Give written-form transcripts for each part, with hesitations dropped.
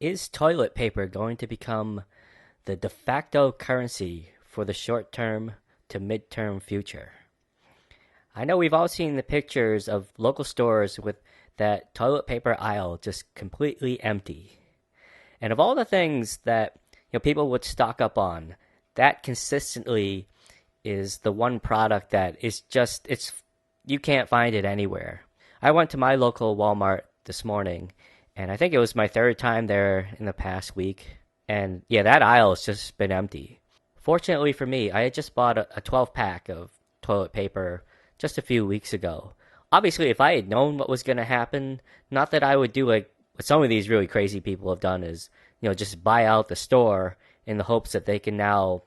Is toilet paper going to become the de facto currency for the short term to mid-term future? I know we've all seen the pictures of local stores with that toilet paper aisle just completely empty. And of all the things that people would stock up on, that consistently is the one product that is just it's you can't find it anywhere. I went to my local Walmart this morning, and I think it was my third time there in the past week. And yeah, that aisle has just been empty. Fortunately for me, I had just bought a 12 pack of toilet paper just a few weeks ago. Obviously, if I had known what was going to happen, not that I would do like what some of these really crazy people have done is, just buy out the store in the hopes that they can now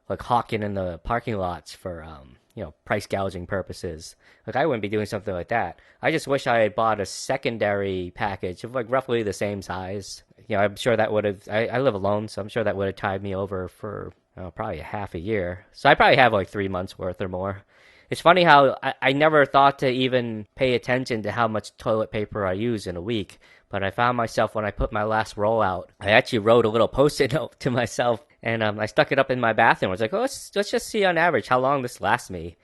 like hawk it in the parking lots for price gouging purposes. Like I wouldn't be doing something like that. I just wish I had bought a secondary package of like roughly the same size. I'm sure that would have. I live alone, so I'm sure that would have tied me over for probably a half a year. So I probably have like 3 months worth or more. It's funny how I never thought to even pay attention to how much toilet paper I use in a week, but I found myself when I put my last roll out, I actually wrote a little post-it note to myself, and I stuck it up in my bathroom. I was like, oh, let's just see on average how long this lasts me,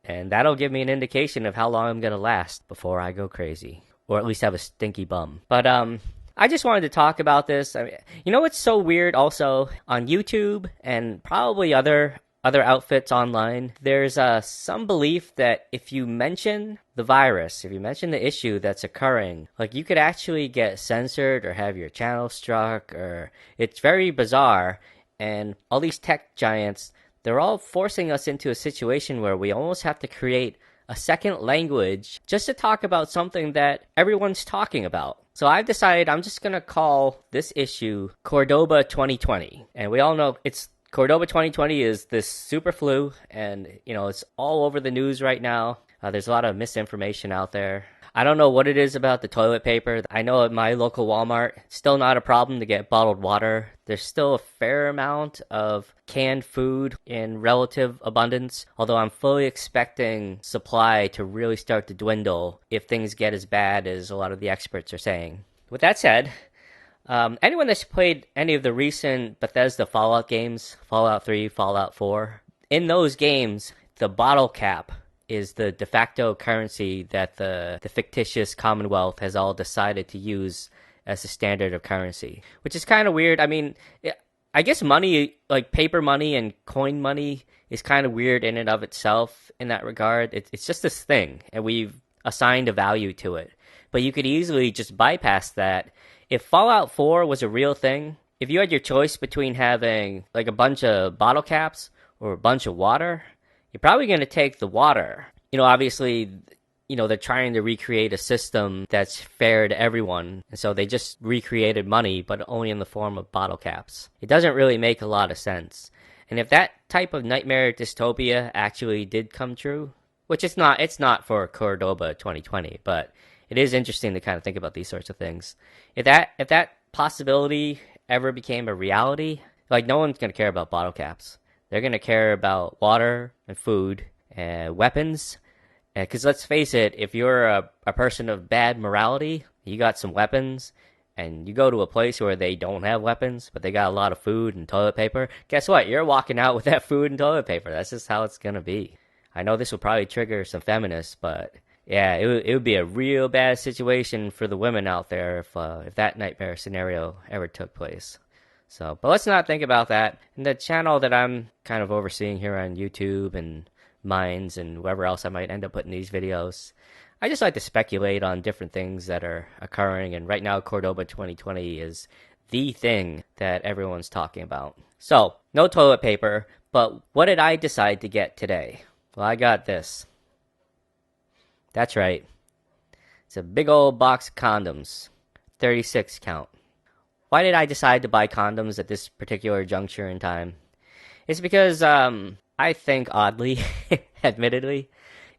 and that'll give me an indication of how long I'm gonna last before I go crazy, or at least have a stinky bum. But I just wanted to talk about this. I mean, what's so weird also on YouTube and probably other outfits online, there's some belief that if you mention the virus, if you mention the issue that's occurring, like you could actually get censored or have your channel struck, or it's very bizarre. And all these tech giants, they're all forcing us into a situation where we almost have to create a second language just to talk about something that everyone's talking about. So I've decided I'm just going to call this issue Cordoba 2020. And we all know Cordoba 2020 is this super flu, and it's all over the news right now. There's a lot of misinformation out there. I don't know what it is about the toilet paper. I know at my local Walmart, it's still not a problem to get bottled water. There's still a fair amount of canned food in relative abundance, although I'm fully expecting supply to really start to dwindle if things get as bad as a lot of the experts are saying. With that said, anyone that's played any of the recent Bethesda Fallout games, Fallout 3, Fallout 4, in those games, the bottle cap is the de facto currency that the fictitious Commonwealth has all decided to use as a standard of currency, which is kind of weird. I mean, I guess money, like paper money and coin money, is kind of weird in and of itself in that regard. It's just this thing, and we've assigned a value to it. But you could easily just bypass that. If Fallout 4 was a real thing, if you had your choice between having like a bunch of bottle caps or a bunch of water, you're probably going to take the water. Obviously, they're trying to recreate a system that's fair to everyone. And so they just recreated money, but only in the form of bottle caps. It doesn't really make a lot of sense. And if that type of nightmare dystopia actually did come true, which it's not for Cordoba 2020, but it is interesting to kind of think about these sorts of things. If that possibility ever became a reality, like no one's going to care about bottle caps. They're going to care about water and food and weapons. Because let's face it, if you're a person of bad morality, you got some weapons, and you go to a place where they don't have weapons, but they got a lot of food and toilet paper, guess what? You're walking out with that food and toilet paper. That's just how it's going to be. I know this will probably trigger some feminists, but yeah, it would be a real bad situation for the women out there if that nightmare scenario ever took place. So, but let's not think about that. And the channel that I'm kind of overseeing here on YouTube and Minds and wherever else I might end up putting these videos, I just like to speculate on different things that are occurring. And right now, Cordoba 2020 is the thing that everyone's talking about. So, no toilet paper, but what did I decide to get today? Well, I got this. That's right. It's a big old box of condoms, 36 count. Why did I decide to buy condoms at this particular juncture in time? It's because, I think oddly, admittedly,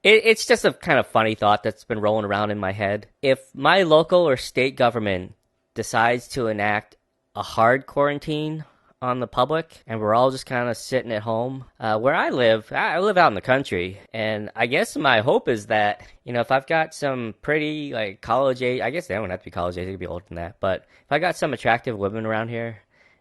it's just a kind of funny thought that's been rolling around in my head. If my local or state government decides to enact a hard quarantine on the public, and we're all just kind of sitting at home. Where I live out in the country, and I guess my hope is that, if I've got some pretty, like, college age, I guess they don't have to be college age, they could be older than that, but if I got some attractive women around here,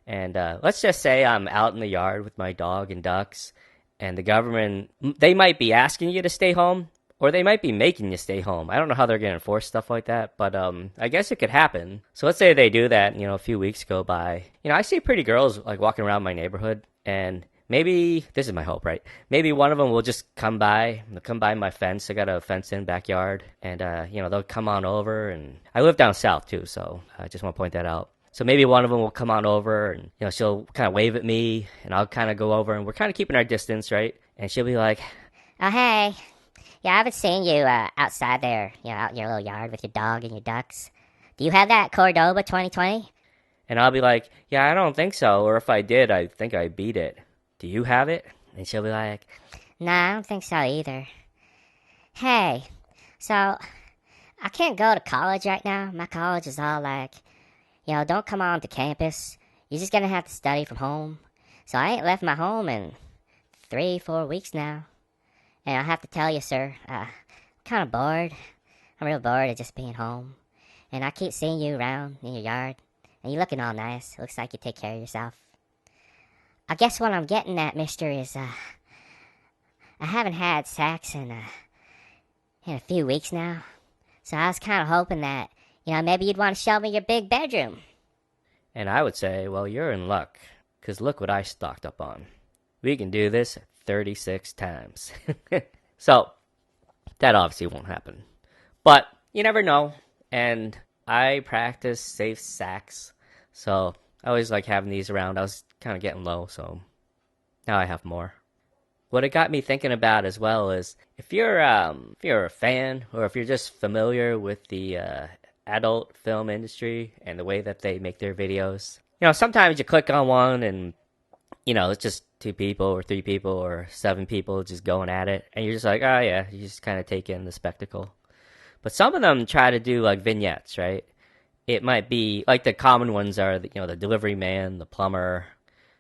and let's just say I'm out in the yard with my dog and ducks, and the government, they might be asking you to stay home, or they might be making you stay home. I don't know how they're going to enforce stuff like that, but I guess it could happen. So let's say they do that, a few weeks go by. I see pretty girls like walking around my neighborhood, and maybe, this is my hope, right? Maybe one of them will just come by. They'll come by my fence. I got a fenced-in backyard, and, they'll come on over. And I live down south, too, so I just want to point that out. So maybe one of them will come on over, and, she'll kind of wave at me, and I'll kind of go over, and we're kind of keeping our distance, right? And she'll be like, "Oh, hey. Yeah, I haven't seen you outside there, out in your little yard with your dog and your ducks. Do you have that Cordoba 2020? And I'll be like, yeah, I don't think so. Or if I did, I think I beat it. Do you have it? And she'll be like, Nah, I don't think so either. Hey, so I can't go to college right now. My college is all like, don't come on to campus. You're just going to have to study from home. So I ain't left my home in 3-4 weeks now. And I have to tell you, sir, I'm kind of bored. I'm real bored of just being home. And I keep seeing you around in your yard. And you're looking all nice. Looks like you take care of yourself. I guess what I'm getting at, mister, is I haven't had sex in a few weeks now. So I was kind of hoping that, maybe you'd want to show me your big bedroom. And I would say, well, you're in luck. Because look what I stocked up on. We can do this 36 times. So, that obviously won't happen. But you never know. And I practice safe sex. So, I always like having these around. I was kind of getting low, so now I have more. What it got me thinking about as well is if you're a fan, or if you're just familiar with the adult film industry and the way that they make their videos, sometimes you click on one and it's just 2 people or 3 people or 7 people just going at it, and you're just like, oh yeah, you just kind of take in the spectacle. But some of them try to do like vignettes, right? It might be like the common ones are the delivery man, the plumber,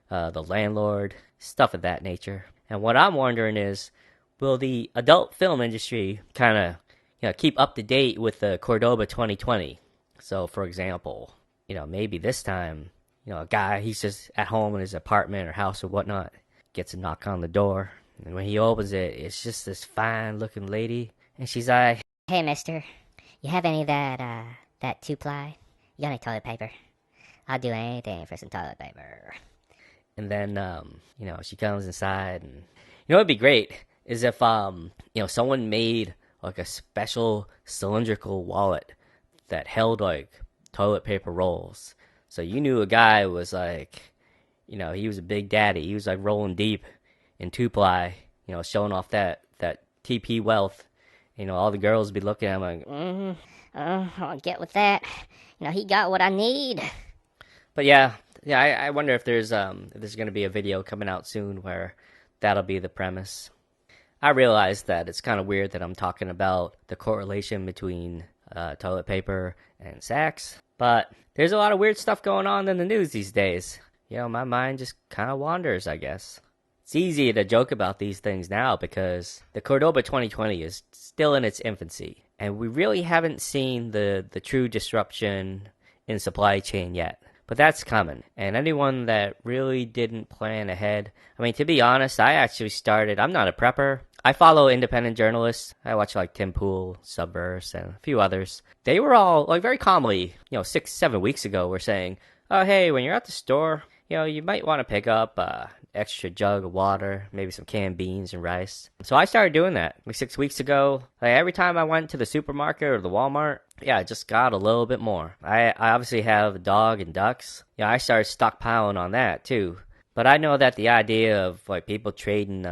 the landlord, stuff of that nature. And what I'm wondering is, will the adult film industry kind of keep up to date with the Cordoba 2020? So for example, maybe this time, a guy, he's just at home in his apartment or house or whatnot, gets a knock on the door. And when he opens it, it's just this fine-looking lady. And she's like, "Hey, mister, you have any of that 2-ply? You got any toilet paper? I'll do anything for some toilet paper." And then, she comes inside. And, what'd be great is if, someone made, like, a special cylindrical wallet that held, like, toilet paper rolls. So you knew a guy was like, he was a big daddy. He was like rolling deep in 2-ply, showing off that TP wealth. All the girls would be looking at him like, I'll get with that. He got what I need. But yeah, I wonder if there's going to be a video coming out soon where that'll be the premise. I realize that it's kind of weird that I'm talking about the correlation between toilet paper and sex, but there's a lot of weird stuff going on in the news these days. My mind just kind of wanders, I guess. It's easy to joke about these things now because the Cordoba 2020 is still in its infancy, and we really haven't seen the true disruption in supply chain yet. But that's coming, and anyone that really didn't plan ahead, to be honest, I'm not a prepper. I follow independent journalists. I watch like Tim Pool, Subverse, and a few others. They were all like very calmly, 6-7 weeks ago, were saying, oh hey, when you're at the store, you might want to pick up extra jug of water, maybe some canned beans and rice. So I started doing that like 6 weeks ago. Like every time I went to the supermarket or the Walmart, I just got a little bit more. I obviously have a dog and ducks. I started stockpiling on that too. But I know that the idea of like people trading,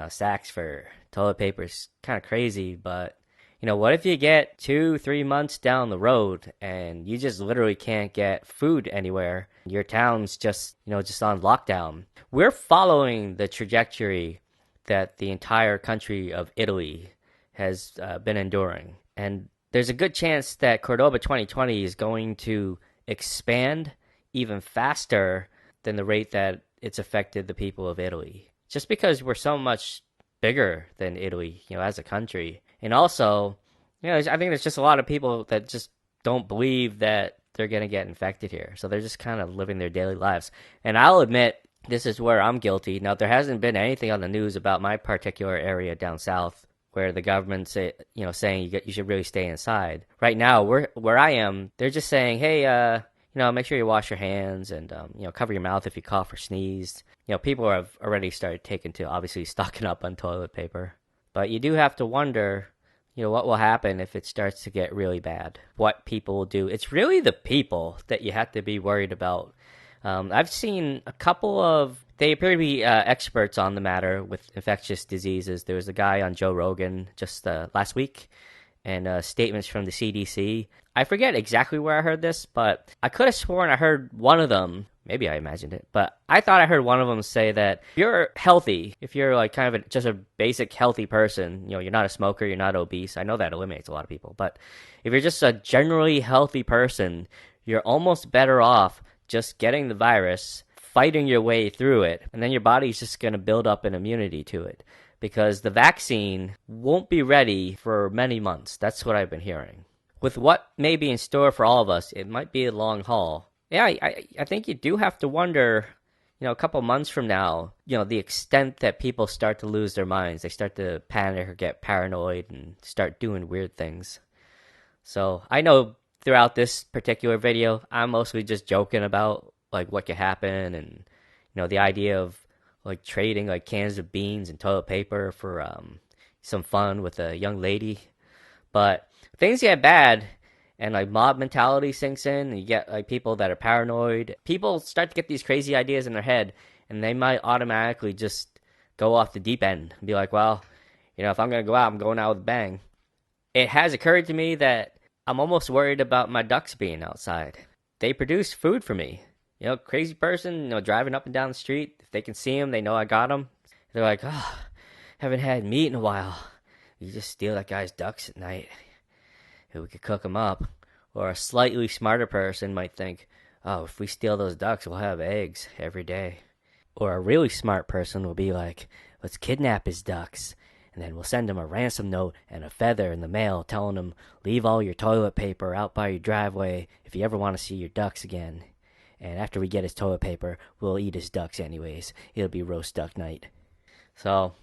sacks for toilet paper is kind of crazy. But what if you get 2-3 months down the road and you just literally can't get food anywhere? Your town's just on lockdown. We're following the trajectory that the entire country of Italy has been enduring. And there's a good chance that Cordoba 2020 is going to expand even faster than the rate that it's affected the people of Italy. Just because we're so much bigger than Italy, as a country. And also, I think there's just a lot of people that just don't believe that they're going to get infected here. So they're just kind of living their daily lives. And I'll admit, this is where I'm guilty. Now, there hasn't been anything on the news about my particular area down south where the government's saying you should really stay inside. Right now, where I am, they're just saying, hey, make sure you wash your hands and cover your mouth if you cough or sneeze. People have already started taking to obviously stocking up on toilet paper. But you do have to wonder, what will happen if it starts to get really bad? What people will do? It's really the people that you have to be worried about. I've seen a couple of, they appear to be experts on the matter with infectious diseases. There was a guy on Joe Rogan just last week, and statements from the CDC. I forget exactly where I heard this, but I could have sworn I heard one of them. Maybe I imagined it, but I thought I heard one of them say that if you're healthy, if you're like kind of just a basic healthy person, you're not a smoker, you're not obese. I know that eliminates a lot of people, but if you're just a generally healthy person, you're almost better off just getting the virus, fighting your way through it, and then your body's just going to build up an immunity to it because the vaccine won't be ready for many months. That's what I've been hearing. With what may be in store for all of us, it might be a long haul. Yeah, I think you do have to wonder, a couple months from now, the extent that people start to lose their minds. They start to panic or get paranoid and start doing weird things. So I know throughout this particular video, I'm mostly just joking about like what could happen and, the idea of like trading like cans of beans and toilet paper for some fun with a young lady. But things get bad and like mob mentality sinks in and you get like people that are paranoid. People start to get these crazy ideas in their head and they might automatically just go off the deep end and be like, well, if I'm going to go out, I'm going out with a bang. It has occurred to me that I'm almost worried about my ducks being outside. They produce food for me. Crazy person, driving up and down the street. If they can see them, they know I got them. They're like, oh, haven't had meat in a while. You just steal that guy's ducks at night. We could cook them up. Or a slightly smarter person might think, oh, if we steal those ducks, we'll have eggs every day. Or a really smart person will be like, let's kidnap his ducks. And then we'll send him a ransom note and a feather in the mail telling him, leave all your toilet paper out by your driveway if you ever want to see your ducks again. And after we get his toilet paper, we'll eat his ducks anyways. It'll be roast duck night. So,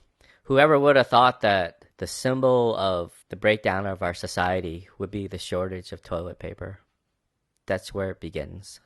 whoever would have thought that the symbol of the breakdown of our society would be the shortage of toilet paper? That's where it begins.